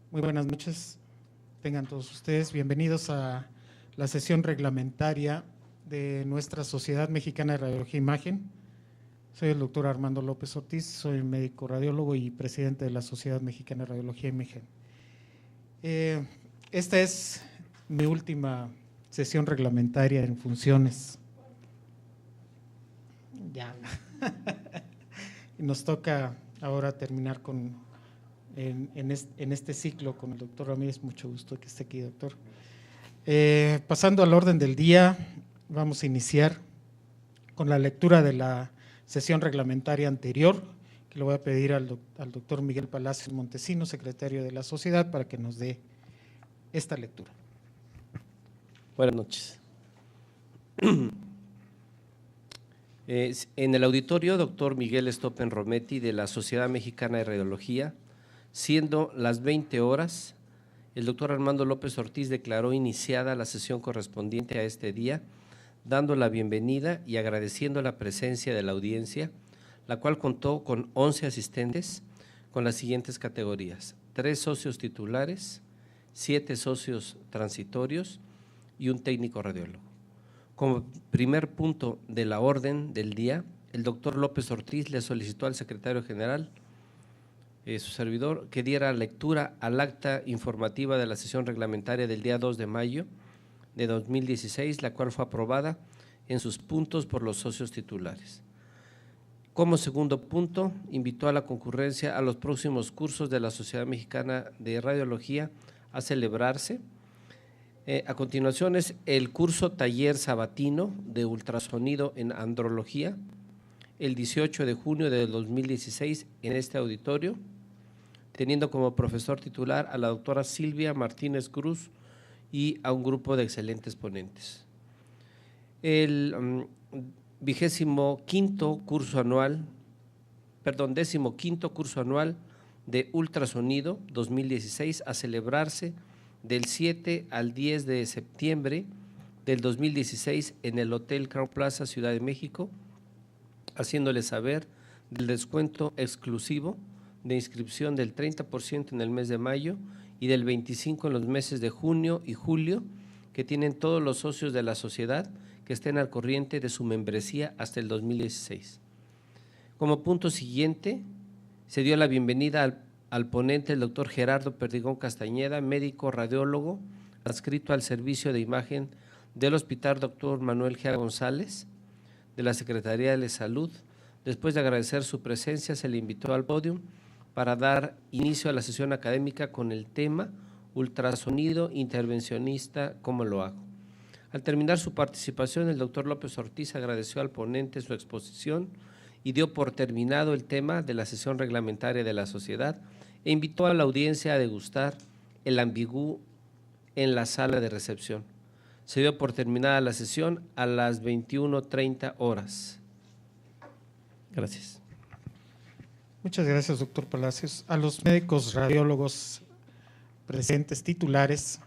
Muy buenas noches, tengan todos ustedes bienvenidos a la sesión reglamentaria de nuestra Sociedad Mexicana de Radiología e Imagen. Soy el doctor Armando López Ortiz, soy médico radiólogo y presidente de la Sociedad Mexicana de Radiología e Imagen. Esta es mi última sesión reglamentaria en funciones. Ya. Nos toca ahora terminar en este ciclo con el doctor Ramírez. Mucho gusto que esté aquí, doctor. Pasando al orden del día, vamos a iniciar con la lectura de la sesión reglamentaria anterior, que le voy a pedir al doctor Miguel Palacios Montesinos, secretario de la sociedad, para que nos dé esta lectura. Buenas noches. En el auditorio, doctor Miguel Stoppen Rometti, de la Sociedad Mexicana de Radiología, siendo las 20 horas, el doctor Armando López Ortiz declaró iniciada la sesión correspondiente a este día, dando la bienvenida y agradeciendo la presencia de la audiencia, la cual contó con 11 asistentes con las siguientes categorías: 3 socios titulares, 7 socios transitorios y un técnico radiólogo. Como primer punto de la orden del día, el doctor López Ortiz le solicitó al secretario general, su servidor, que diera lectura al acta informativa de la sesión reglamentaria del día 2 de mayo de 2016, la cual fue aprobada en sus puntos por los socios titulares. Como segundo punto, invitó a la concurrencia a los próximos cursos de la Sociedad Mexicana de Radiología a celebrarse. A continuación es el curso taller sabatino de ultrasonido en andrología, el 18 de junio de 2016 en este auditorio, teniendo como profesor titular a la doctora Silvia Martínez Cruz y a un grupo de excelentes ponentes. El 15º curso anual de ultrasonido 2016 a celebrarse del 7 al 10 de septiembre del 2016 en el Hotel Crown Plaza, Ciudad de México, haciéndole saber del descuento exclusivo de inscripción del 30% en el mes de mayo y del 25% en los meses de junio y julio, que tienen todos los socios de la sociedad que estén al corriente de su membresía hasta el 2016. Como punto siguiente, se dio la bienvenida al ponente, el doctor Gerardo Perdigón Castañeda, médico radiólogo, adscrito al servicio de imagen del Hospital Dr. Manuel G. González, de la Secretaría de Salud. Después de agradecer su presencia, se le invitó al podio para dar inicio a la sesión académica con el tema ultrasonido intervencionista, ¿cómo lo hago? Al terminar su participación, el doctor López Ortiz agradeció al ponente su exposición y dio por terminado el tema de la sesión reglamentaria de la sociedad e invitó a la audiencia a degustar el ambigú en la sala de recepción. Se dio por terminada la sesión a las 21:30 horas. Gracias. Muchas gracias, doctor Palacios. A los médicos radiólogos presentes titulares,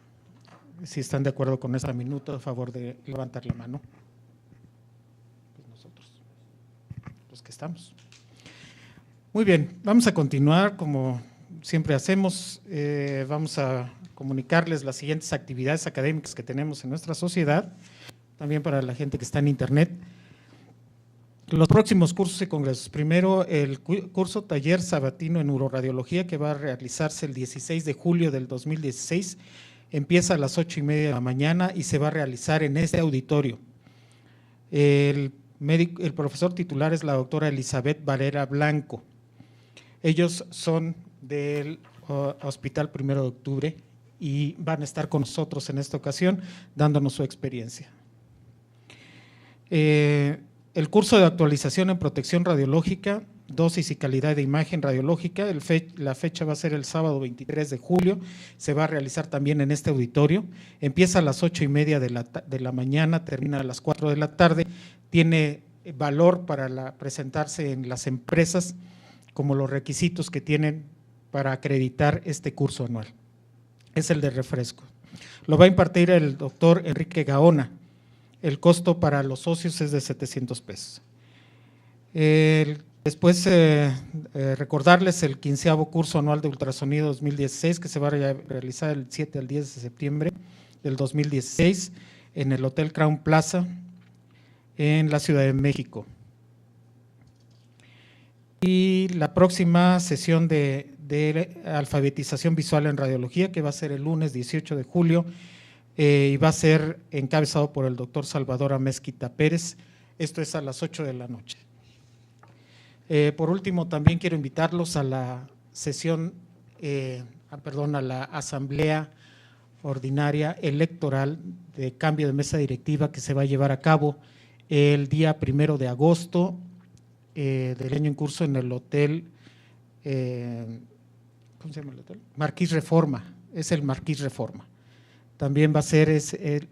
si están de acuerdo con esta minuta, a favor de levantar la mano. Pues nosotros, los que estamos. Muy bien, vamos a continuar como siempre hacemos. Vamos a comunicarles las siguientes actividades académicas que tenemos en nuestra sociedad, también para la gente que está en internet. Los próximos cursos y congresos. Primero, el curso taller sabatino en uroradiología, que va a realizarse el 16 de julio del 2016. Empieza a las 8:30 de la mañana y se va a realizar en este auditorio. El profesor titular es la doctora Elizabeth Varela Blanco. Ellos son del Hospital 1 de Octubre y van a estar con nosotros en esta ocasión dándonos su experiencia. El curso de actualización en protección radiológica, dosis y calidad de imagen radiológica, la fecha va a ser el sábado 23 de julio, se va a realizar también en este auditorio, empieza a las 8:30 de la mañana, termina a las 4 de la tarde, tiene valor para presentarse en las empresas como los requisitos que tienen para acreditar este curso anual. Es el de refresco. Lo va a impartir el doctor Enrique Gaona. El costo para los socios es de 700 pesos. El Después, recordarles el 15º curso anual de ultrasonido 2016 que se va a realizar del 7 al 10 de septiembre del 2016 en el Hotel Crown Plaza en la Ciudad de México. Y la próxima sesión de alfabetización visual en radiología, que va a ser el lunes 18 de julio, y va a ser encabezado por el doctor Salvador Amezquita Pérez. Esto es a las 8 de la noche. Por último, también quiero invitarlos a la sesión, a la asamblea ordinaria electoral de cambio de mesa directiva que se va a llevar a cabo el día 1 de agosto del año en curso en el hotel, ¿cómo se llama el hotel? Marquís Reforma, es el Marquís Reforma. También va a ser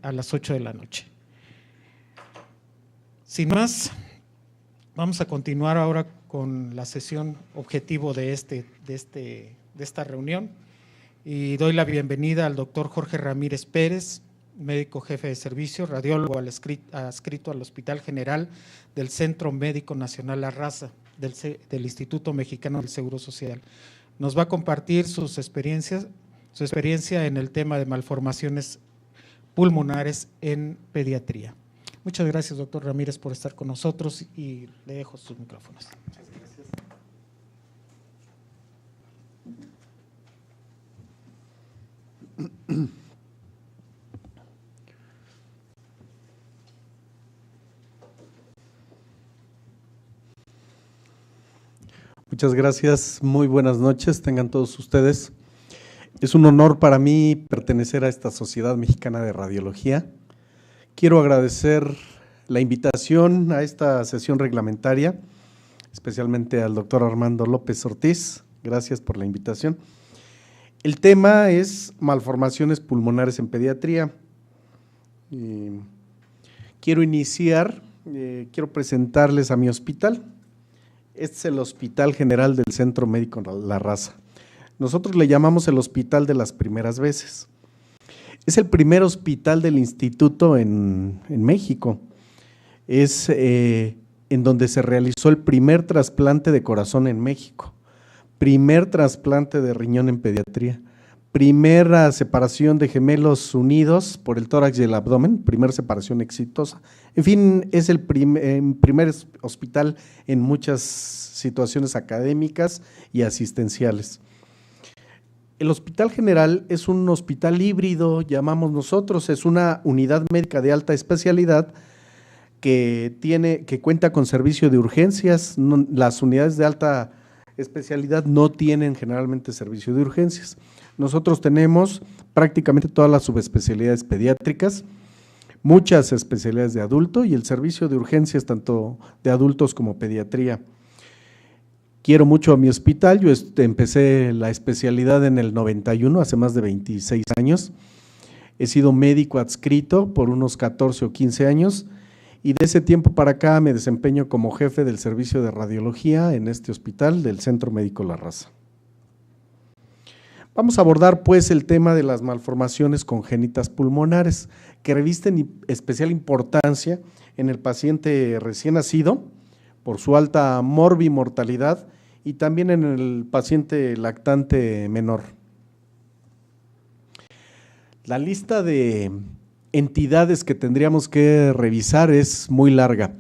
a las 8 de la noche. Sin más, vamos a continuar ahora con la sesión objetivo de esta reunión y doy la bienvenida al doctor Jorge Ramírez Pérez, médico jefe de servicio, radiólogo adscrito al Hospital General del Centro Médico Nacional La Raza del Instituto Mexicano del Seguro Social. Nos va a compartir su experiencia en el tema de malformaciones pulmonares en pediatría. Muchas gracias, doctor Ramírez, por estar con nosotros y le dejo sus micrófonos. Muchas gracias. Muchas gracias, muy buenas noches, tengan todos ustedes. Es un honor para mí pertenecer a esta Sociedad Mexicana de Radiología. Quiero agradecer la invitación a esta sesión reglamentaria, especialmente al doctor Armando López Ortiz. Gracias por la invitación. El tema es malformaciones pulmonares en pediatría. Quiero presentarles a mi hospital. Este es el Hospital General del Centro Médico La Raza. Nosotros le llamamos el Hospital de las Primeras Veces. Es el primer hospital del instituto en México. Es en donde se realizó el primer trasplante de corazón en México, primer trasplante de riñón en pediatría, primera separación de gemelos unidos por el tórax y el abdomen, primera separación exitosa. En fin, es el primer hospital en muchas situaciones académicas y asistenciales. El Hospital General es un hospital híbrido, llamamos nosotros, es una unidad médica de alta especialidad que cuenta con servicio de urgencias. Las unidades de alta especialidad no tienen generalmente servicio de urgencias. Nosotros tenemos prácticamente todas las subespecialidades pediátricas, muchas especialidades de adulto y el servicio de urgencias tanto de adultos como pediatría. Quiero mucho a mi hospital, yo empecé la especialidad en el 91, hace más de 26 años. He sido médico adscrito por unos 14 o 15 años y de ese tiempo para acá me desempeño como jefe del servicio de radiología en este hospital del Centro Médico La Raza. Vamos a abordar pues el tema de las malformaciones congénitas pulmonares que revisten especial importancia en el paciente recién nacido por su alta morbimortalidad y también en el paciente lactante menor. La lista de entidades que tendríamos que revisar es muy larga.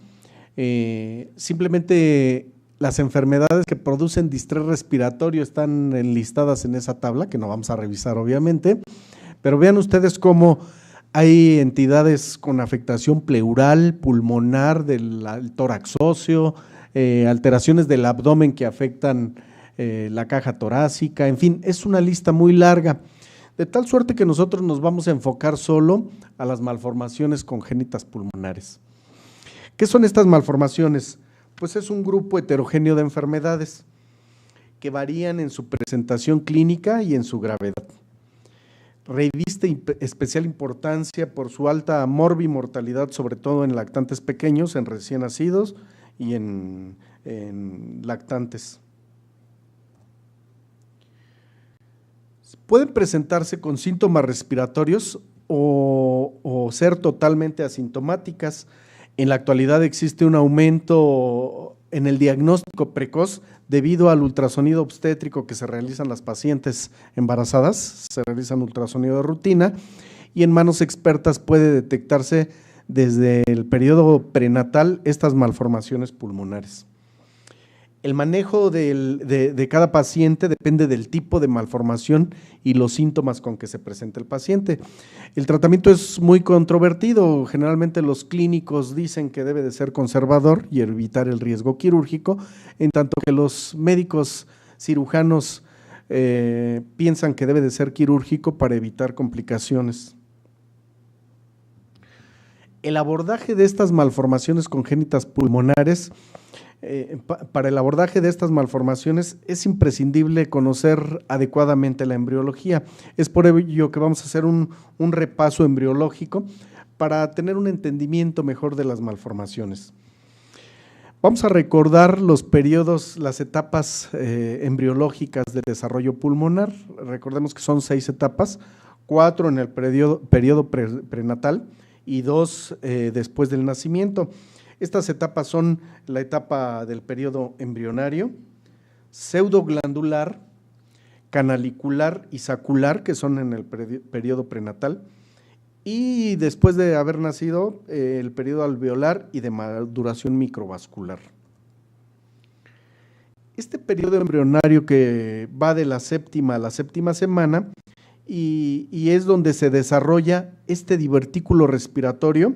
Simplemente las enfermedades que producen distrés respiratorio están enlistadas en esa tabla, que no vamos a revisar obviamente, pero vean ustedes cómo hay entidades con afectación pleural, pulmonar, del tórax óseo, alteraciones del abdomen que afectan la caja torácica, en fin, es una lista muy larga, de tal suerte que nosotros nos vamos a enfocar solo a las malformaciones congénitas pulmonares. ¿Qué son estas malformaciones? Pues es un grupo heterogéneo de enfermedades que varían en su presentación clínica y en su gravedad. Reviste especial importancia por su alta morbimortalidad, sobre todo en lactantes pequeños, en recién nacidos y en lactantes. Pueden presentarse con síntomas respiratorios o ser totalmente asintomáticas. En la actualidad existe un aumento en el diagnóstico precoz debido al ultrasonido obstétrico que se realizan las pacientes embarazadas, se realizan ultrasonido de rutina y en manos expertas puede detectarse desde el periodo prenatal estas malformaciones pulmonares. El manejo de cada paciente depende del tipo de malformación y los síntomas con que se presenta el paciente. El tratamiento es muy controvertido, generalmente los clínicos dicen que debe de ser conservador y evitar el riesgo quirúrgico, en tanto que los médicos cirujanos piensan que debe de ser quirúrgico para evitar complicaciones. El abordaje de estas malformaciones congénitas pulmonares, para el abordaje de estas malformaciones es imprescindible conocer adecuadamente la embriología. Es por ello que vamos a hacer un repaso embriológico para tener un entendimiento mejor de las malformaciones. Vamos a recordar los periodos, las etapas embriológicas del desarrollo pulmonar. Recordemos que son 6 etapas, 4 en el periodo prenatal y 2 después del nacimiento. Estas etapas son la etapa del periodo embrionario, pseudoglandular, canalicular y sacular, que son en el periodo prenatal, y después de haber nacido, el periodo alveolar y de maduración microvascular. Este periodo embrionario que va de la 7ª a la 7ª semana y es donde se desarrolla este divertículo respiratorio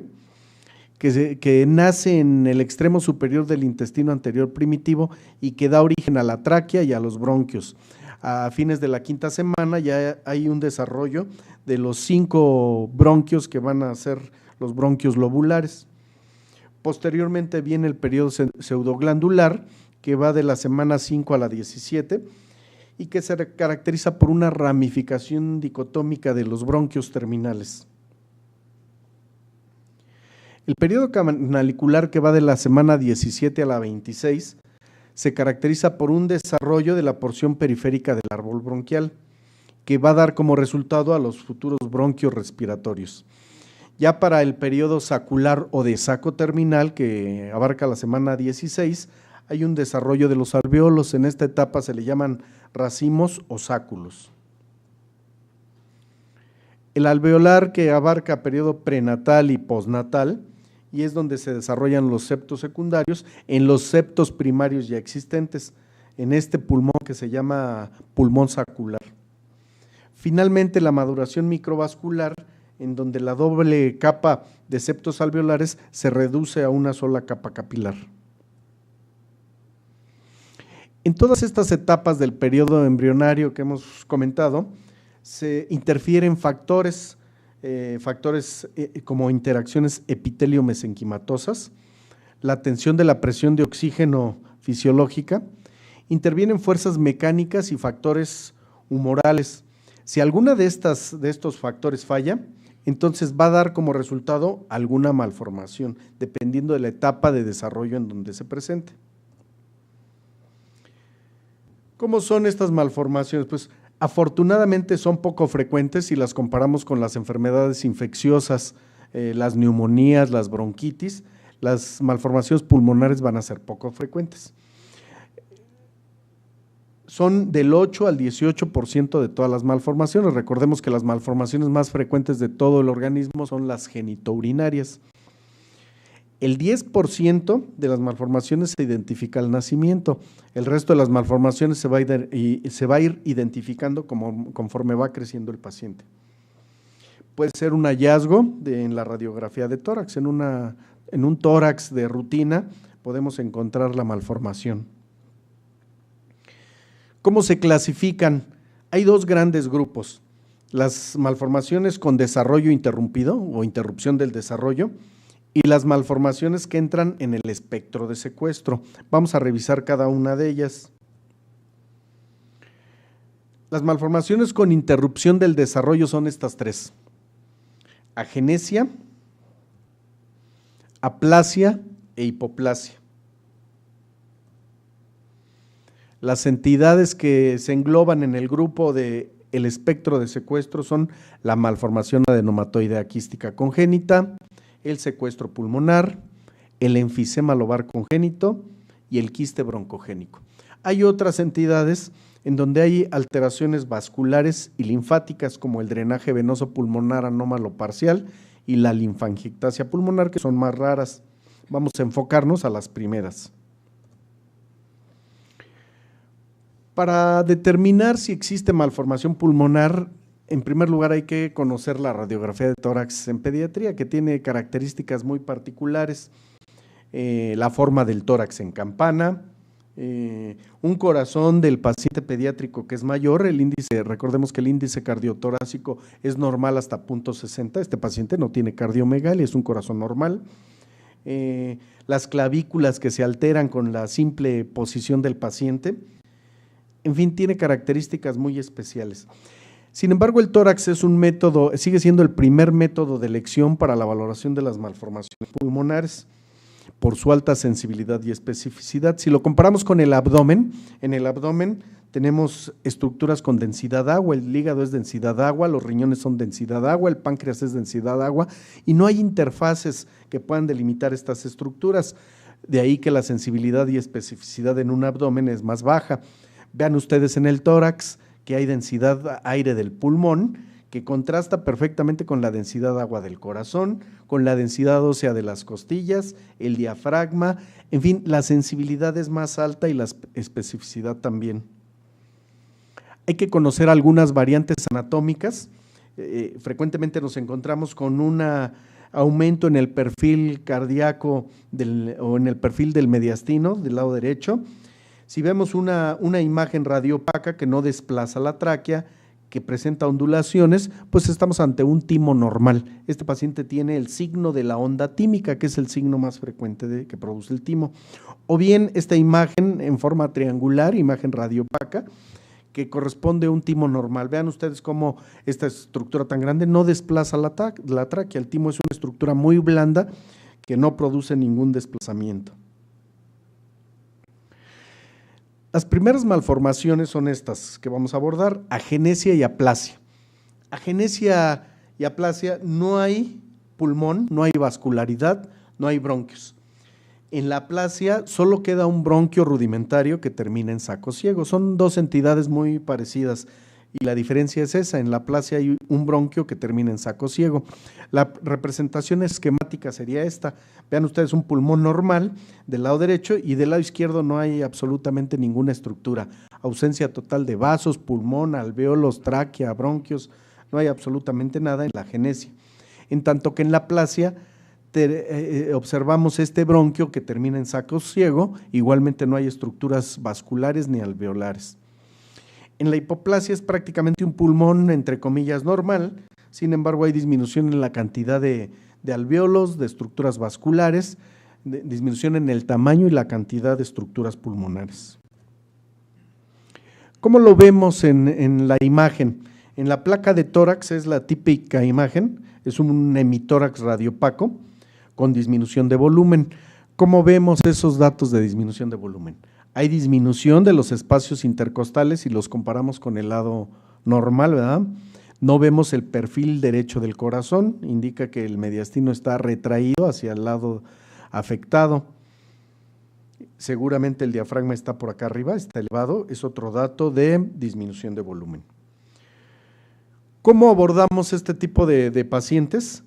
que nace en el extremo superior del intestino anterior primitivo y que da origen a la tráquea y a los bronquios. A fines de la 5ª semana ya hay un desarrollo de los 5 bronquios que van a ser los bronquios lobulares. Posteriormente viene el periodo pseudoglandular, que va de la semana 5 a la 17 y que se caracteriza por una ramificación dicotómica de los bronquios terminales. El periodo canalicular, que va de la semana 17 a la 26, se caracteriza por un desarrollo de la porción periférica del árbol bronquial, que va a dar como resultado a los futuros bronquios respiratorios. Ya para el periodo sacular o de saco terminal, que abarca la semana 16, hay un desarrollo de los alveolos. En esta etapa se le llaman racimos o sáculos. El alveolar, que abarca periodo prenatal y postnatal, y es donde se desarrollan los septos secundarios en los septos primarios ya existentes, en este pulmón que se llama pulmón sacular. Finalmente, la maduración microvascular, en donde la doble capa de septos alveolares se reduce a una sola capa capilar. En todas estas etapas del periodo embrionario que hemos comentado, se interfieren factores como interacciones epitelio-mesenquimatosas, la tensión de la presión de oxígeno fisiológica, intervienen fuerzas mecánicas y factores humorales. Si alguna de estos factores falla, entonces va a dar como resultado alguna malformación, dependiendo de la etapa de desarrollo en donde se presente. ¿Cómo son estas malformaciones? Pues afortunadamente son poco frecuentes si las comparamos con las enfermedades infecciosas, las neumonías, las bronquitis. Las malformaciones pulmonares van a ser poco frecuentes. Son del 8 al 18% de todas las malformaciones. Recordemos que las malformaciones más frecuentes de todo el organismo son las genitourinarias. El 10% de las malformaciones se identifica al nacimiento. El resto de las malformaciones se va a ir identificando conforme va creciendo el paciente. Puede ser un hallazgo en la radiografía de tórax. En un tórax de rutina podemos encontrar la malformación. ¿Cómo se clasifican? Hay 2 grandes grupos. Las malformaciones con desarrollo interrumpido o interrupción del desarrollo, y las malformaciones que entran en el espectro de secuestro. Vamos a revisar cada una de ellas. Las malformaciones con interrupción del desarrollo son estas 3: agenesia, aplasia e hipoplasia. Las entidades que se engloban en el grupo del espectro de secuestro son la malformación adenomatoidea quística congénita, el secuestro pulmonar, el enfisema lobar congénito y el quiste broncogénico. Hay otras entidades en donde hay alteraciones vasculares y linfáticas como el drenaje venoso pulmonar anómalo parcial y la linfangiectasia pulmonar, que son más raras. Vamos a enfocarnos a las primeras. Para determinar si existe malformación pulmonar, en primer lugar hay que conocer la radiografía de tórax en pediatría, que tiene características muy particulares. La forma del tórax en campana, un corazón del paciente pediátrico que es mayor, el índice, recordemos que el índice cardiotorácico es normal hasta 0.60, este paciente no tiene cardiomegalia, es un corazón normal. Las clavículas que se alteran con la simple posición del paciente, en fin, tiene características muy especiales. Sin embargo, el tórax es un método, sigue siendo el primer método de elección para la valoración de las malformaciones pulmonares por su alta sensibilidad y especificidad. Si lo comparamos con el abdomen, en el abdomen tenemos estructuras con densidad agua, el hígado es densidad agua, los riñones son densidad agua, el páncreas es densidad agua y no hay interfaces que puedan delimitar estas estructuras, de ahí que la sensibilidad y especificidad en un abdomen es más baja. Vean ustedes en el tórax que hay densidad aire del pulmón, que contrasta perfectamente con la densidad agua del corazón, con la densidad ósea de las costillas, el diafragma, en fin, la sensibilidad es más alta y la especificidad también. Hay que conocer algunas variantes anatómicas, frecuentemente nos encontramos con un aumento en el perfil cardíaco o en el perfil del mediastino del lado derecho. Si vemos una imagen radiopaca que no desplaza la tráquea, que presenta ondulaciones, pues estamos ante un timo normal. Este paciente tiene el signo de la onda tímica, que es el signo más frecuente que produce el timo. O bien esta imagen en forma triangular, imagen radiopaca, que corresponde a un timo normal. Vean ustedes cómo esta estructura tan grande no desplaza la tráquea. El timo es una estructura muy blanda que no produce ningún desplazamiento. Las primeras malformaciones son estas que vamos a abordar: agenesia y aplasia. Agenesia y aplasia, no hay pulmón, no hay vascularidad, no hay bronquios. En la aplasia solo queda un bronquio rudimentario que termina en saco ciego. Son dos entidades muy parecidas y la diferencia es esa: en la aplasia hay un bronquio que termina en saco ciego. La representación esquemática sería esta. Vean ustedes un pulmón normal del lado derecho y del lado izquierdo no hay absolutamente ninguna estructura. Ausencia total de vasos, pulmón, alvéolos, tráquea, bronquios, no hay absolutamente nada en la agenesia. En tanto que en la aplasia observamos este bronquio que termina en saco ciego, igualmente no hay estructuras vasculares ni alveolares. En la hipoplasia es prácticamente un pulmón, entre comillas, normal, sin embargo hay disminución en la cantidad de alvéolos, de estructuras vasculares, disminución en el tamaño y la cantidad de estructuras pulmonares. ¿Cómo lo vemos en la imagen? En la placa de tórax es la típica imagen, es un hemitórax radiopaco con disminución de volumen. ¿Cómo vemos esos datos de disminución de volumen? Hay disminución de los espacios intercostales si los comparamos con el lado normal, ¿verdad? No vemos el perfil derecho del corazón, indica que el mediastino está retraído hacia el lado afectado. Seguramente el diafragma está por acá arriba, está elevado, es otro dato de disminución de volumen. ¿Cómo abordamos este tipo de pacientes?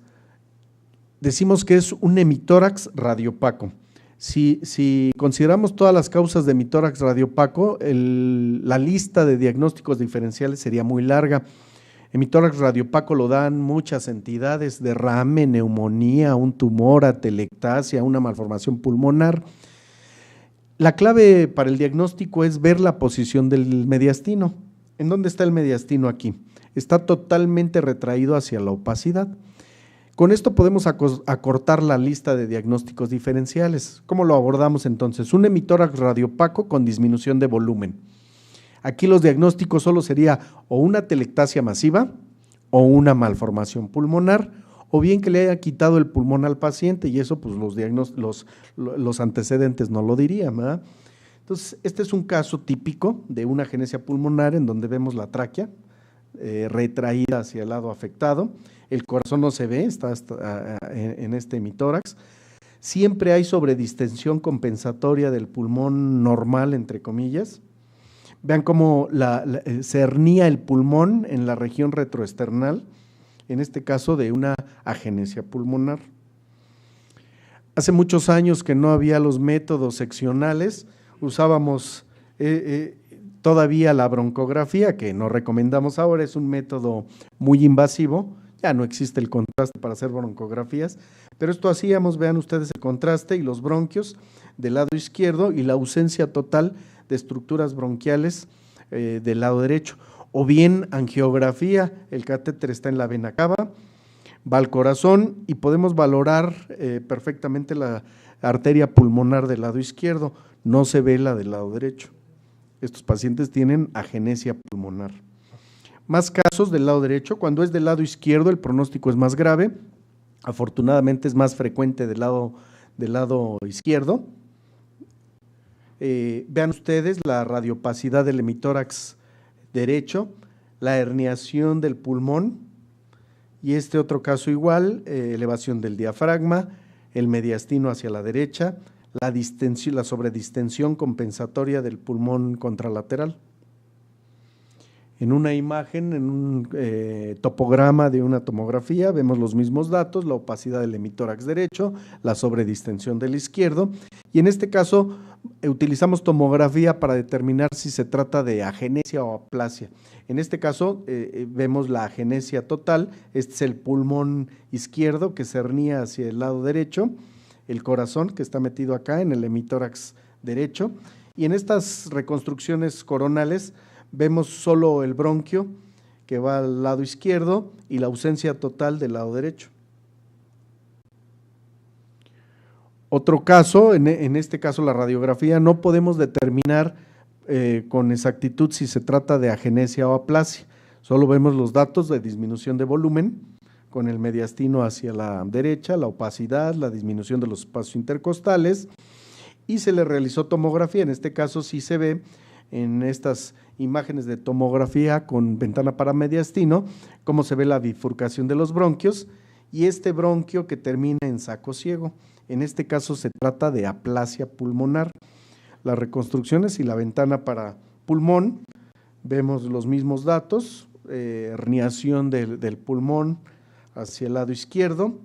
Decimos que es un hemitórax radiopaco. Si consideramos todas las causas de hemitórax radiopaco, la lista de diagnósticos diferenciales sería muy larga. Hemitórax radiopaco lo dan muchas entidades: derrame, neumonía, un tumor, atelectasia, una malformación pulmonar. La clave para el diagnóstico es ver la posición del mediastino. ¿En dónde está el mediastino aquí? Está totalmente retraído hacia la opacidad. Con esto podemos acortar la lista de diagnósticos diferenciales. ¿Cómo lo abordamos entonces? Un hemitórax radiopaco con disminución de volumen. Aquí los diagnósticos solo sería o una atelectasia masiva o una malformación pulmonar, o bien que le haya quitado el pulmón al paciente, y eso pues los antecedentes no lo dirían, ¿verdad? Entonces, este es un caso típico de una agenesia pulmonar en donde vemos la tráquea retraída hacia el lado afectado, el corazón no se ve, está en este hemitórax. siempre hay sobredistensión compensatoria del pulmón normal, entre comillas. Vean cómo se hernía el pulmón en la región retroesternal, en este caso de una agenesia pulmonar. Hace muchos años que no había los métodos seccionales, usábamos todavía la broncografía, que no recomendamos ahora, es un método muy invasivo, ya no existe el contraste para hacer broncografías, pero esto hacíamos, vean ustedes el contraste y los bronquios del lado izquierdo y la ausencia total de estructuras bronquiales del lado derecho, o bien angiografía, el catéter está en la vena cava, va al corazón y podemos valorar perfectamente la arteria pulmonar del lado izquierdo, no se ve la del lado derecho. Estos pacientes tienen agenesia pulmonar. Más casos del lado derecho, cuando es del lado izquierdo el pronóstico es más grave, afortunadamente es más frecuente del lado izquierdo. Vean ustedes la radiopacidad del hemitórax derecho, la herniación del pulmón y este otro caso igual, elevación del diafragma, el mediastino hacia la derecha, la sobredistensión compensatoria del pulmón contralateral. En una imagen, en un topograma de una tomografía, vemos los mismos datos, la opacidad del hemitórax derecho, la sobredistensión del izquierdo, y en este caso utilizamos tomografía para determinar si se trata de agenesia o aplasia. En este caso vemos la agenesia total, este es el pulmón izquierdo que se hernía hacia el lado derecho, el corazón que está metido acá en el hemitórax derecho, y en estas reconstrucciones coronales vemos solo el bronquio que va al lado izquierdo y la ausencia total del lado derecho. Otro caso, en este caso la radiografía, no podemos determinar con exactitud si se trata de agenesia o aplasia, solo vemos los datos de disminución de volumen con el mediastino hacia la derecha, la opacidad, la disminución de los espacios intercostales y se le realizó tomografía, en este caso sí se ve en estas imágenes de tomografía con ventana para mediastino, cómo se ve la bifurcación de los bronquios y este bronquio que termina en saco ciego. En este caso se trata de aplasia pulmonar. Las reconstrucciones y la ventana para pulmón, vemos los mismos datos, herniación del pulmón hacia el lado izquierdo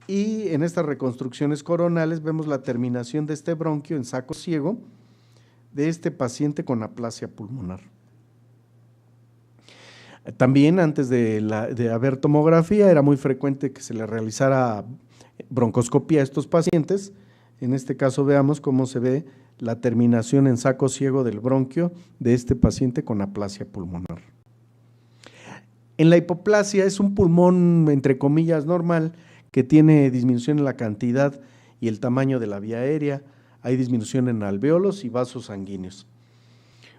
y en estas reconstrucciones coronales vemos la terminación de este bronquio en saco ciego de este paciente con aplasia pulmonar. También antes de haber tomografía era muy frecuente que se le realizara broncoscopía a estos pacientes, en este caso veamos cómo se ve la terminación en saco ciego del bronquio de este paciente con aplasia pulmonar. En la hipoplasia es un pulmón entre comillas normal que tiene disminución en la cantidad y el tamaño de la vía aérea, hay disminución en alvéolos y vasos sanguíneos.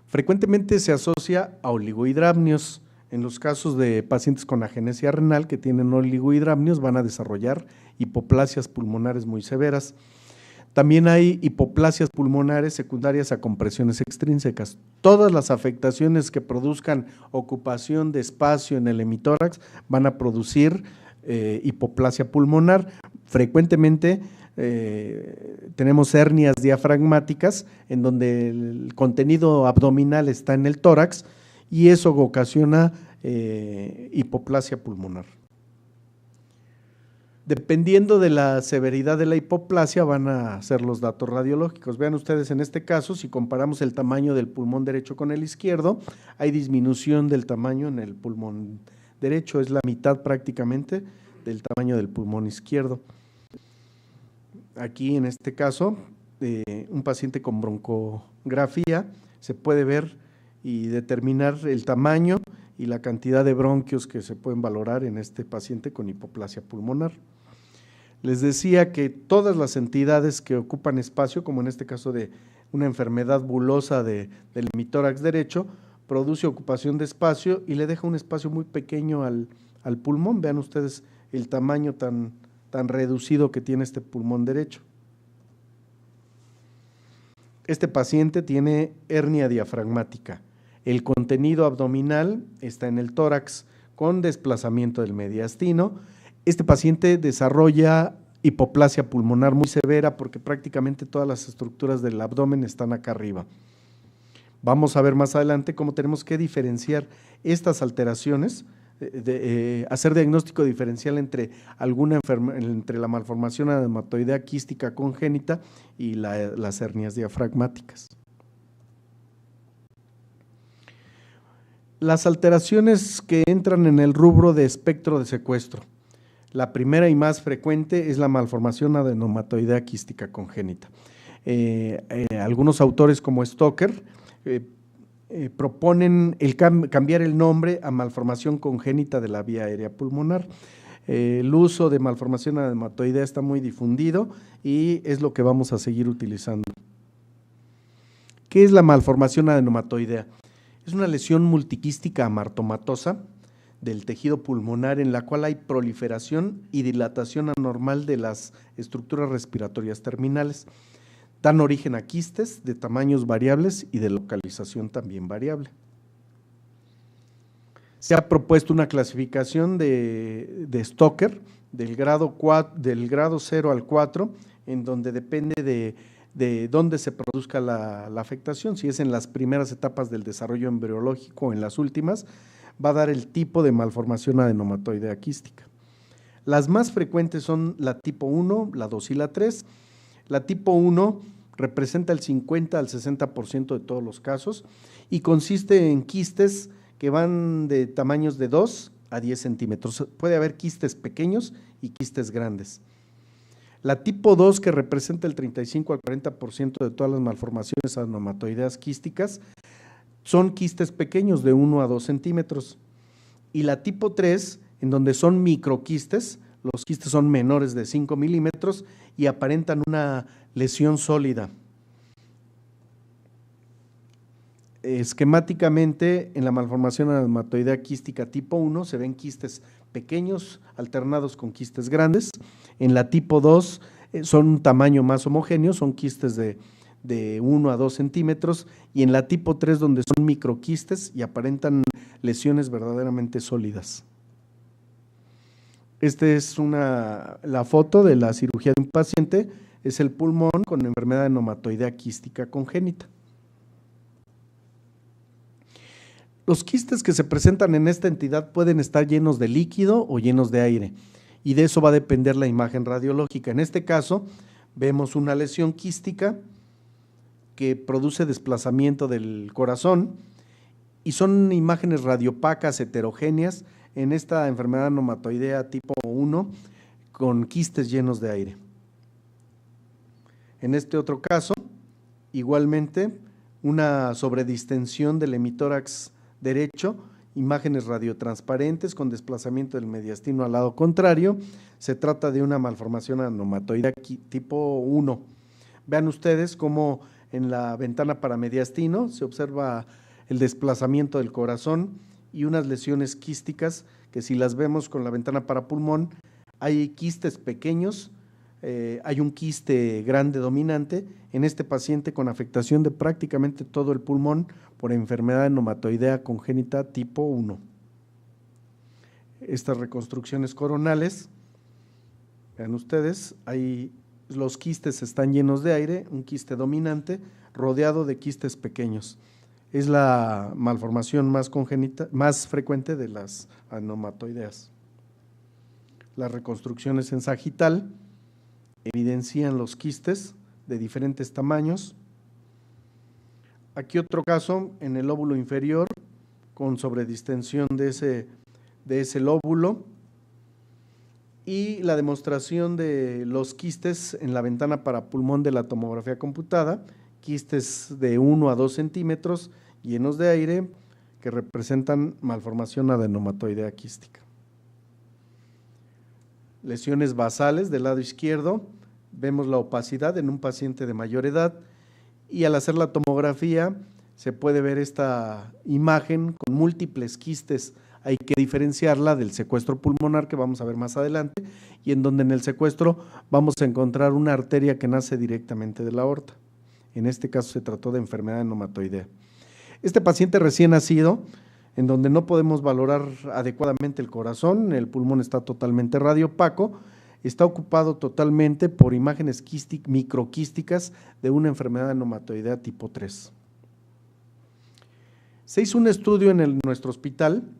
Frecuentemente se asocia a oligohidramnios. En los casos de pacientes con agenesia renal que tienen oligohidramnios van a desarrollar hipoplasias pulmonares muy severas. También hay hipoplasias pulmonares secundarias a compresiones extrínsecas. Todas las afectaciones que produzcan ocupación de espacio en el hemitórax van a producir hipoplasia pulmonar. Frecuentemente tenemos hernias diafragmáticas en donde el contenido abdominal está en el tórax y eso ocasiona hipoplasia pulmonar. Dependiendo de la severidad de la hipoplasia van a ser los datos radiológicos. Vean ustedes en este caso, si comparamos el tamaño del pulmón derecho con el izquierdo, hay disminución del tamaño en el pulmón derecho, es la mitad prácticamente del tamaño del pulmón izquierdo. Aquí en este caso, un paciente con broncografía se puede ver y determinar el tamaño y la cantidad de bronquios que se pueden valorar en este paciente con hipoplasia pulmonar. Les decía que todas las entidades que ocupan espacio, como en este caso de una enfermedad bulosa del hemitórax derecho, produce ocupación de espacio y le deja un espacio muy pequeño al pulmón. Vean ustedes el tamaño tan reducido que tiene este pulmón derecho. Este paciente tiene hernia diafragmática. El contenido abdominal está en el tórax con desplazamiento del mediastino. Este paciente desarrolla hipoplasia pulmonar muy severa porque prácticamente todas las estructuras del abdomen están acá arriba. Vamos a ver más adelante cómo tenemos que diferenciar estas alteraciones, hacer diagnóstico diferencial entre entre la malformación adenomatoidea quística congénita y las hernias diafragmáticas. Las alteraciones que entran en el rubro de espectro de secuestro. La primera y más frecuente es la malformación adenomatoidea quística congénita. Algunos autores como Stoker proponen cambiar el nombre a malformación congénita de la vía aérea pulmonar. El uso de malformación adenomatoidea está muy difundido y es lo que vamos a seguir utilizando. ¿Qué es la malformación adenomatoidea? Es una lesión multiquística amartomatosa del tejido pulmonar en la cual hay proliferación y dilatación anormal de las estructuras respiratorias terminales. Dan origen a quistes de tamaños variables y de localización también variable. Se ha propuesto una clasificación de Stoker del grado 0 al 4, en donde depende de dónde se produzca la afectación, si es en las primeras etapas del desarrollo embriológico o en las últimas, va a dar el tipo de malformación adenomatoidea quística. Las más frecuentes son la tipo 1, la 2 y la 3. La tipo 1 representa el 50 al 60% de todos los casos y consiste en quistes que van de tamaños de 2 a 10 centímetros. Puede haber quistes pequeños y quistes grandes. La tipo 2, que representa el 35 al 40% de todas las malformaciones adenomatoideas quísticas, son quistes pequeños de 1 a 2 centímetros. Y la tipo 3, en donde son microquistes, los quistes son menores de 5 milímetros y aparentan una lesión sólida. Esquemáticamente, en la malformación adenomatoidea quística tipo 1 se ven quistes pequeños alternados con quistes grandes. En la tipo 2 son un tamaño más homogéneo, son quistes de 1 a 2 centímetros, y en la tipo 3 donde son microquistes y aparentan lesiones verdaderamente sólidas. Esta es la foto de la cirugía de un paciente, es el pulmón con enfermedad adenomatoidea quística congénita. Los quistes que se presentan en esta entidad pueden estar llenos de líquido o llenos de aire, y de eso va a depender la imagen radiológica. En este caso, vemos una lesión quística que produce desplazamiento del corazón y son imágenes radiopacas heterogéneas en esta enfermedad adenomatoidea tipo 1 con quistes llenos de aire. En este otro caso, igualmente, una sobredistensión del hemitórax derecho, imágenes radiotransparentes con desplazamiento del mediastino al lado contrario. Se trata de una malformación adenomatoidea tipo 1. Vean ustedes cómo en la ventana paramediastino se observa el desplazamiento del corazón y unas lesiones quísticas que, si las vemos con la ventana parapulmón, hay quistes pequeños, hay un quiste grande dominante en este paciente con afectación de prácticamente todo el pulmón por enfermedad adenomatoidea congénita tipo 1. Estas reconstrucciones coronales, vean ustedes, los quistes están llenos de aire, un quiste dominante rodeado de quistes pequeños. Es la malformación más frecuente de las adenomatoideas. Las reconstrucciones en sagital evidencian los quistes de diferentes tamaños. Aquí otro caso en el lóbulo inferior con sobredistensión de ese lóbulo, y la demostración de los quistes en la ventana parapulmón de la tomografía computada, quistes de 1 a 2 centímetros llenos de aire que representan malformación adenomatoidea quística. Lesiones basales del lado izquierdo, vemos la opacidad en un paciente de mayor edad, y al hacer la tomografía se puede ver esta imagen con múltiples quistes. Hay que diferenciarla del secuestro pulmonar que vamos a ver más adelante, y en donde en el secuestro vamos a encontrar una arteria que nace directamente de la aorta. En este caso se trató de enfermedad adenomatoidea. Este paciente recién nacido, en donde no podemos valorar adecuadamente el corazón, el pulmón está totalmente radiopaco, está ocupado totalmente por imágenes microquísticas de una enfermedad de neumatoidea tipo 3. Se hizo un estudio en nuestro hospital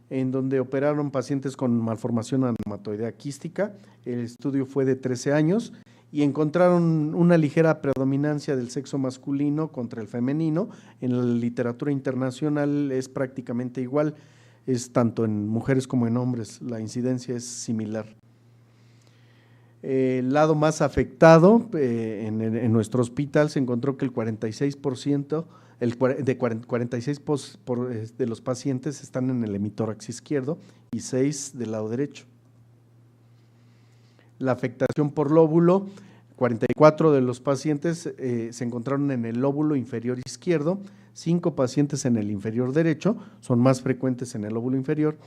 en donde operaron pacientes con malformación aneumatoidea quística. El estudio fue de 13 años y encontraron una ligera predominancia del sexo masculino contra el femenino. En la literatura internacional es prácticamente igual, es tanto en mujeres como en hombres, la incidencia es similar. El lado más afectado en nuestro hospital se encontró que el 46%, de 46 de los pacientes están en el hemitórax izquierdo y 6 del lado derecho. La afectación por lóbulo, 44 de los pacientes se encontraron en el lóbulo inferior izquierdo, 5 pacientes en el inferior derecho, son más frecuentes en el lóbulo inferior,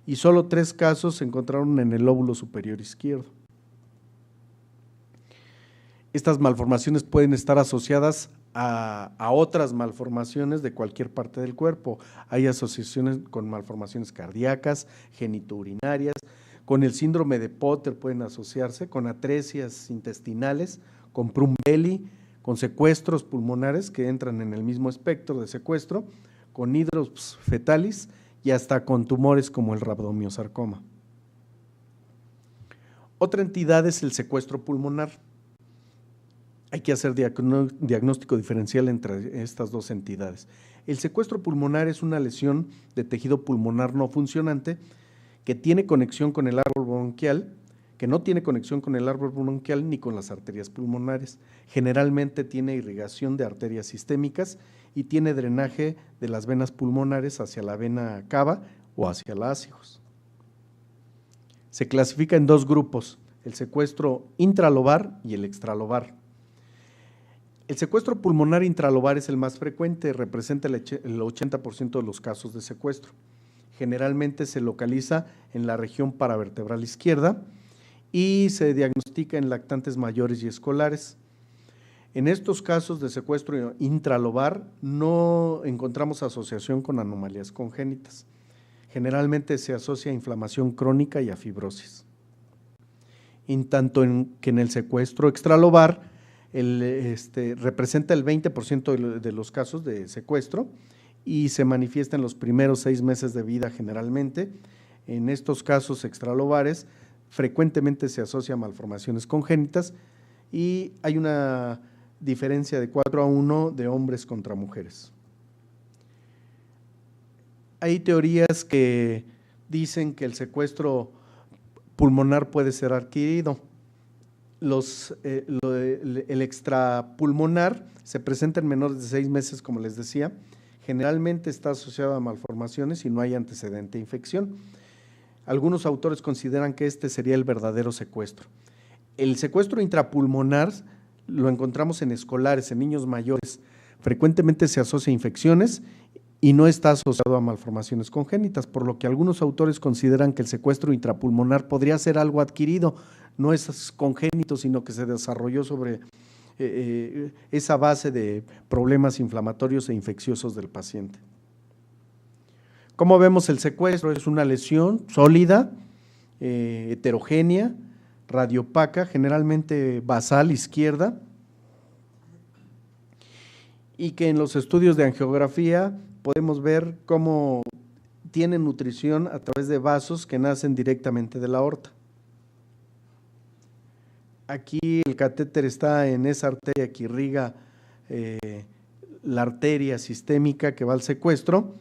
y solo 3 casos se encontraron en el lóbulo superior izquierdo. Estas malformaciones pueden estar asociadas a otras malformaciones de cualquier parte del cuerpo. Hay asociaciones con malformaciones cardíacas, genitourinarias, con el síndrome de Potter pueden asociarse, con atresias intestinales, con Prumbelli, con secuestros pulmonares que entran en el mismo espectro de secuestro, con hidrops fetalis y hasta con tumores como el rabdomiosarcoma. Otra entidad es el secuestro pulmonar. Hay que hacer diagnóstico diferencial entre estas dos entidades. El secuestro pulmonar es una lesión de tejido pulmonar no funcionante que tiene conexión con el árbol bronquial, que no tiene conexión con el árbol bronquial ni con las arterias pulmonares. Generalmente tiene irrigación de arterias sistémicas y tiene drenaje de las venas pulmonares hacia la vena cava o hacia la hacíos. Se clasifica en 2 grupos, el secuestro intralobar y el extralobar. El secuestro pulmonar intralobar es el más frecuente, representa el 80% de los casos de secuestro. Generalmente se localiza en la región paravertebral izquierda y se diagnostica en lactantes mayores y escolares. En estos casos de secuestro intralobar no encontramos asociación con anomalías congénitas. Generalmente se asocia a inflamación crónica y a fibrosis. En tanto que en el secuestro extralobar representa el 20% de los casos de secuestro y se manifiesta en los primeros 6 meses de vida generalmente. En estos casos extralobares frecuentemente se asocia a malformaciones congénitas y hay una diferencia de 4-1 de hombres contra mujeres. Hay teorías que dicen que el secuestro pulmonar puede ser adquirido. El extrapulmonar se presenta en menores de 6 meses, como les decía. Generalmente está asociado a malformaciones y no hay antecedente de infección. Algunos autores consideran que este sería el verdadero secuestro. El secuestro intrapulmonar lo encontramos en escolares, en niños mayores. Frecuentemente se asocia a infecciones y no está asociado a malformaciones congénitas, por lo que algunos autores consideran que el secuestro intrapulmonar podría ser algo adquirido, no es congénito, sino que se desarrolló sobre esa base de problemas inflamatorios e infecciosos del paciente. Como vemos, el secuestro es una lesión sólida, heterogénea, radiopaca, generalmente basal izquierda, y que en los estudios de angiografía podemos ver cómo tiene nutrición a través de vasos que nacen directamente de la aorta. Aquí el catéter está en esa arteria que irriga la arteria sistémica que va al secuestro.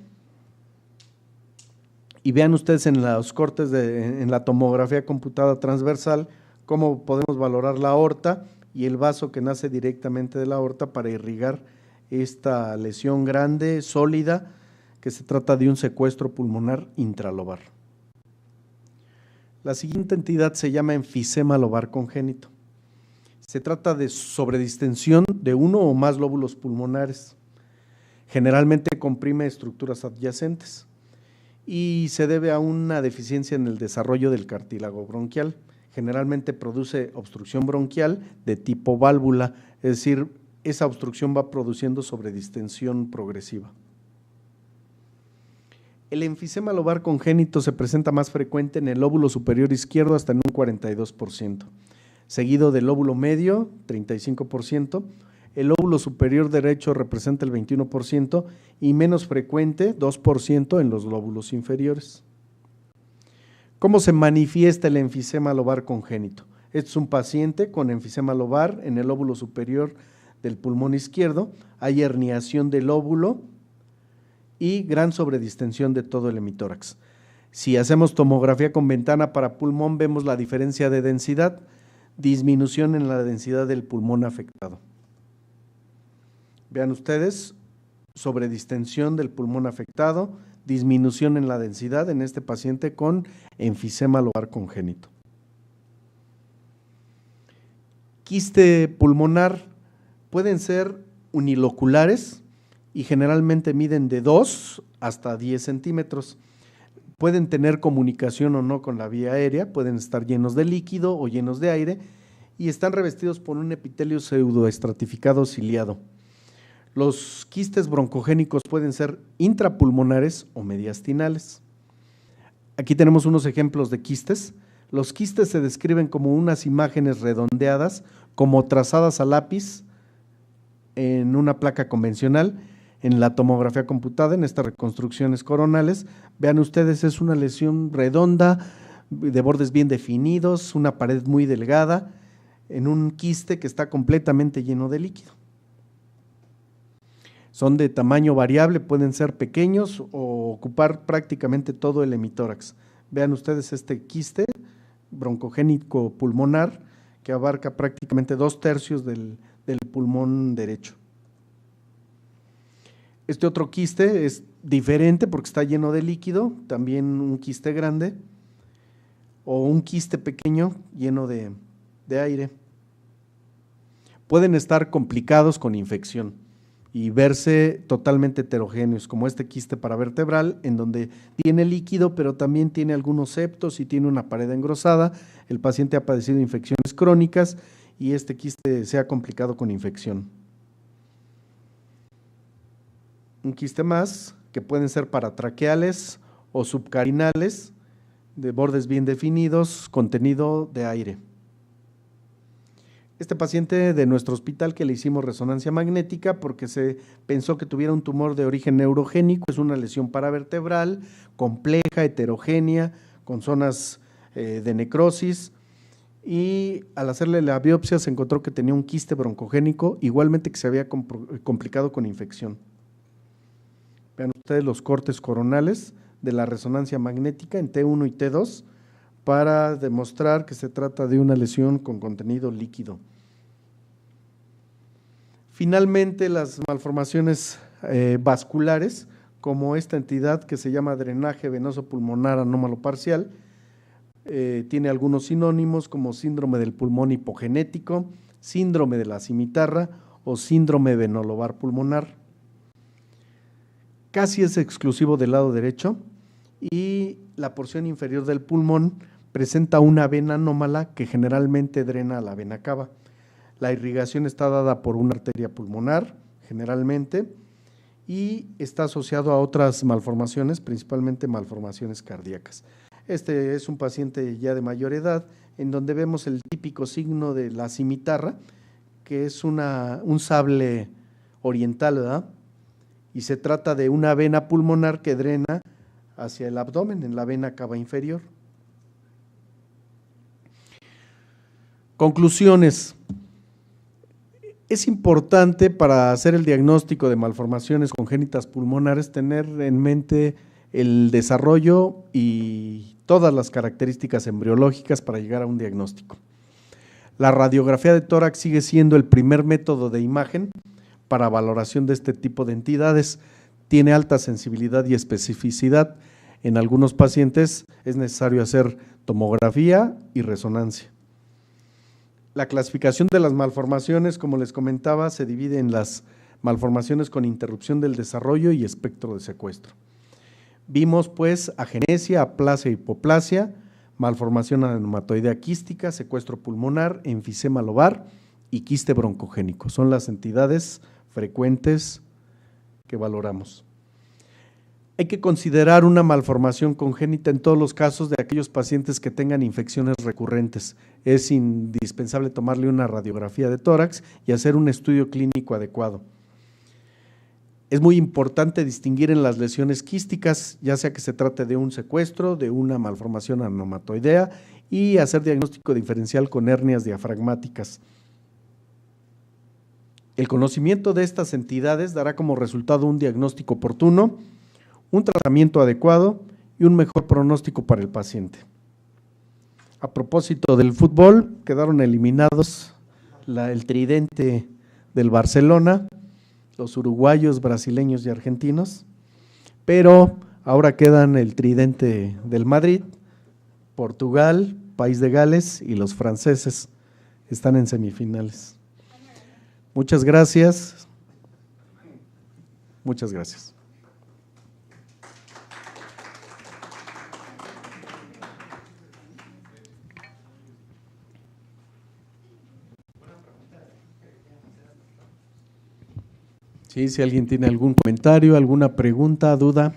Y vean ustedes en los cortes, en la tomografía computada transversal, cómo podemos valorar la aorta y el vaso que nace directamente de la aorta para irrigar esta lesión grande, sólida, que se trata de un secuestro pulmonar intralobar. La siguiente entidad se llama enfisema lobar congénito. Se trata de sobredistensión de uno o más lóbulos pulmonares. Generalmente comprime estructuras adyacentes y se debe a una deficiencia en el desarrollo del cartílago bronquial. Generalmente produce obstrucción bronquial de tipo válvula, es decir, esa obstrucción va produciendo sobredistensión progresiva. El enfisema lobar congénito se presenta más frecuente en el lóbulo superior izquierdo hasta en un 42%, seguido del lóbulo medio, 35%, el lóbulo superior derecho representa el 21% y menos frecuente, 2%, en los lóbulos inferiores. ¿Cómo se manifiesta el enfisema lobar congénito? Este es un paciente con enfisema lobar en el lóbulo superior del pulmón izquierdo, hay herniación del lóbulo y gran sobredistensión de todo el hemitórax. Si hacemos tomografía con ventana para pulmón, vemos la diferencia de densidad, disminución en la densidad del pulmón afectado. Vean ustedes, sobredistensión del pulmón afectado, disminución en la densidad en este paciente con enfisema lobar congénito. Quiste pulmonar pueden ser uniloculares y generalmente miden de 2 hasta 10 centímetros. Pueden tener comunicación o no con la vía aérea, pueden estar llenos de líquido o llenos de aire y están revestidos por un epitelio pseudoestratificado ciliado. Los quistes broncogénicos pueden ser intrapulmonares o mediastinales. Aquí tenemos unos ejemplos de quistes. Los quistes se describen como unas imágenes redondeadas, como trazadas a lápiz en una placa convencional. En la tomografía computada, en estas reconstrucciones coronales, vean ustedes, es una lesión redonda, de bordes bien definidos, una pared muy delgada, en un quiste que está completamente lleno de líquido. Son de tamaño variable, pueden ser pequeños o ocupar prácticamente todo el hemitórax. Vean ustedes este quiste broncogénico pulmonar que abarca prácticamente 2/3 del pulmón derecho. Este otro quiste es diferente porque está lleno de líquido, también un quiste grande o un quiste pequeño lleno de aire. Pueden estar complicados con infección y verse totalmente heterogéneos, como este quiste paravertebral, en donde tiene líquido, pero también tiene algunos septos y tiene una pared engrosada. El paciente ha padecido infecciones crónicas y este quiste se ha complicado con infección. Un quiste más, que pueden ser paratraqueales o subcarinales, de bordes bien definidos, contenido de aire. Este paciente de nuestro hospital que le hicimos resonancia magnética porque se pensó que tuviera un tumor de origen neurogénico, es una lesión paravertebral, compleja, heterogénea, con zonas de necrosis, y al hacerle la biopsia se encontró que tenía un quiste broncogénico, igualmente que se había complicado con infección. Vean ustedes los cortes coronales de la resonancia magnética en T1 y T2 para demostrar que se trata de una lesión con contenido líquido. Finalmente, las malformaciones vasculares, como esta entidad que se llama drenaje venoso pulmonar anómalo parcial, tiene algunos sinónimos como síndrome del pulmón hipogenético, síndrome de la cimitarra o síndrome venolobar pulmonar. Casi es exclusivo del lado derecho y la porción inferior del pulmón presenta una vena anómala que generalmente drena a la vena cava. La irrigación está dada por una arteria pulmonar, generalmente, y está asociado a otras malformaciones, principalmente malformaciones cardíacas. Este es un paciente ya de mayor edad, en donde vemos el típico signo de la cimitarra, que es un sable oriental, ¿verdad? Y se trata de una vena pulmonar que drena hacia el abdomen, en la vena cava inferior. Conclusiones. Es importante para hacer el diagnóstico de malformaciones congénitas pulmonares tener en mente el desarrollo y todas las características embriológicas para llegar a un diagnóstico. La radiografía de tórax sigue siendo el primer método de imagen para valoración de este tipo de entidades. Tiene alta sensibilidad y especificidad. En algunos pacientes es necesario hacer tomografía y resonancia. La clasificación de las malformaciones, como les comentaba, se divide en las malformaciones con interrupción del desarrollo y espectro de secuestro. Vimos pues agenesia, aplasia, hipoplasia, malformación adenomatoidea quística, secuestro pulmonar, enfisema lobar y quiste broncogénico. Son las entidades frecuentes que valoramos. Hay que considerar una malformación congénita en todos los casos de aquellos pacientes que tengan infecciones recurrentes. Es indispensable tomarle una radiografía de tórax y hacer un estudio clínico adecuado. Es muy importante distinguir en las lesiones quísticas, ya sea que se trate de un secuestro, de una malformación anematoidea, y hacer diagnóstico diferencial con hernias diafragmáticas. El conocimiento de estas entidades dará como resultado un diagnóstico oportuno, un tratamiento adecuado y un mejor pronóstico para el paciente. A propósito del fútbol, quedaron eliminados el tridente del Barcelona, los uruguayos, brasileños y argentinos, pero ahora quedan el tridente del Madrid, Portugal, País de Gales y los franceses están en semifinales. Muchas gracias. Muchas gracias. Sí, si alguien tiene algún comentario, alguna pregunta, duda.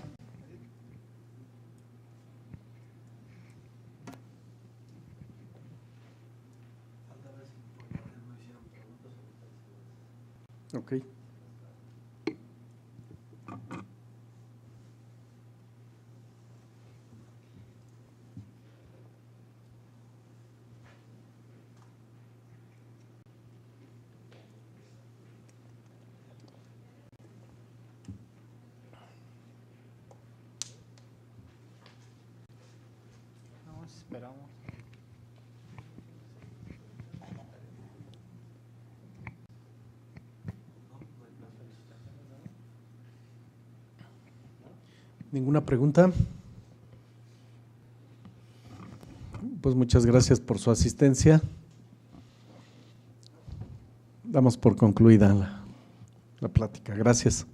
Ok. Esperamos. ¿Ninguna pregunta? Pues muchas gracias por su asistencia. Damos por concluida la plática. Gracias.